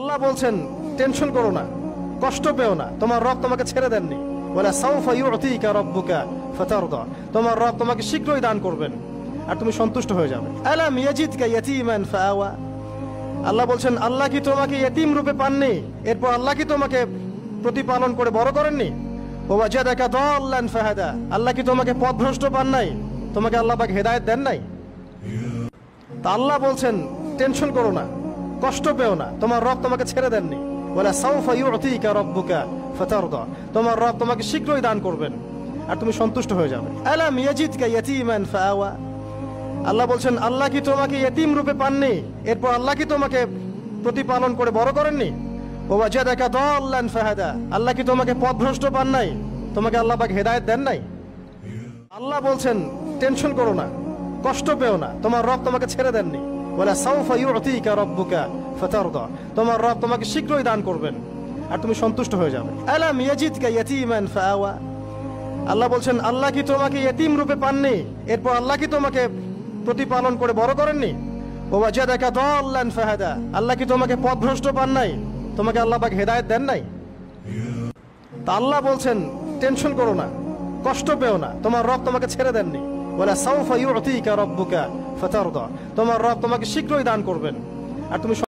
আল্লাহ বলছেন টেনশন করো না, কষ্ট পেও না, তোমার রব তোমাকে ছেড়ে দেননি। ওয়ালা সাউফা ইউতিকা রাব্বুকা ফাতারদা, তোমার রব তোমাকে শীঘ্রই দান করবেন আর তুমি সন্তুষ্ট হয়ে যাবে। আলাম ইয়াজিদকা ইয়াতীমান ফাআওয়া, আল্লাহ বলছেন আল্লাহ কি তোমাকে ইয়তীম রূপে পাননি, এরপর আল্লাহ কি তোমাকে প্রতিপালন করে বড় করেননি? ওয়াজাদাকা দাল্লান ফাহাদা, আল্লাহ কি তোমাকে পথভ্রষ্ট পান নাই, তোমাকে আল্লাহ পাক হেদায়েত দেন নাই? তা আল্লাহ বলছেন টেনশন করো না, কষ্ট পেও না, তোমার রব তোমাকে ছেড়ে দেননি। ওয়ালা সাউফা ইউতিকা রাব্বুকা ফাতারদা, তোমার রব তোমাকে শীঘ্রই দান করবেন আর তুমি সন্তুষ্ট হয়ে যাবে। আলাম ইয়াজিদকা ইয়াতীমান ফাআওয়া, আল্লাহ বলছেন আল্লাহ কি তোমাকে ইয়তীম রূপে পাননি, এরপর আল্লাহ কি তোমাকে প্রতিপালন করে বড় করেননি? ওয়াজাদাকা দাল্লান ফাহাদা, আল্লাহ কি তোমাকে পথভ্রষ্ট পান নাই, তোমাকে আল্লাহ পাক হেদায়েত দেন নাই? আল্লাহ বলছেন টেনশন করো না, কষ্ট পেও না, তোমার রব তোমাকে ছেড়ে দেননি। ওয়ালা সাউফা ইউতিকা রাব্বুকা ফাতারদা, তোমার রব তোমাকে শীঘ্রই দান করবেন আর তুমি সন্তুষ্ট হয়ে যাবে। আলাম ইয়াজিদকা ইয়াতীমান ফাআওয়া, আল্লাহ বলছেন আল্লাহ কি তোমাকে ইয়তীম রূপে পাননি, এরপর আল্লাহ কি তোমাকে প্রতিপালন করে বড় করেননি? ওয়াজাদাকা দাল্লান ফাহাদা, আল্লাহ কি তোমাকে পথভ্রষ্ট পান নাই, তোমাকে আল্লাহ পাক হেদায়েত দেন নাই? তা আল্লাহ বলছেন টেনশন করো না, কষ্ট পেও না, তোমার রব তোমাকে ছেড়ে দেননি। ওয়ালা সাউফা ইউতিকা রাব্বুকা ফাতারদা, তোমার রব তোমাকে শীঘ্রই দান করবেন আর তুমি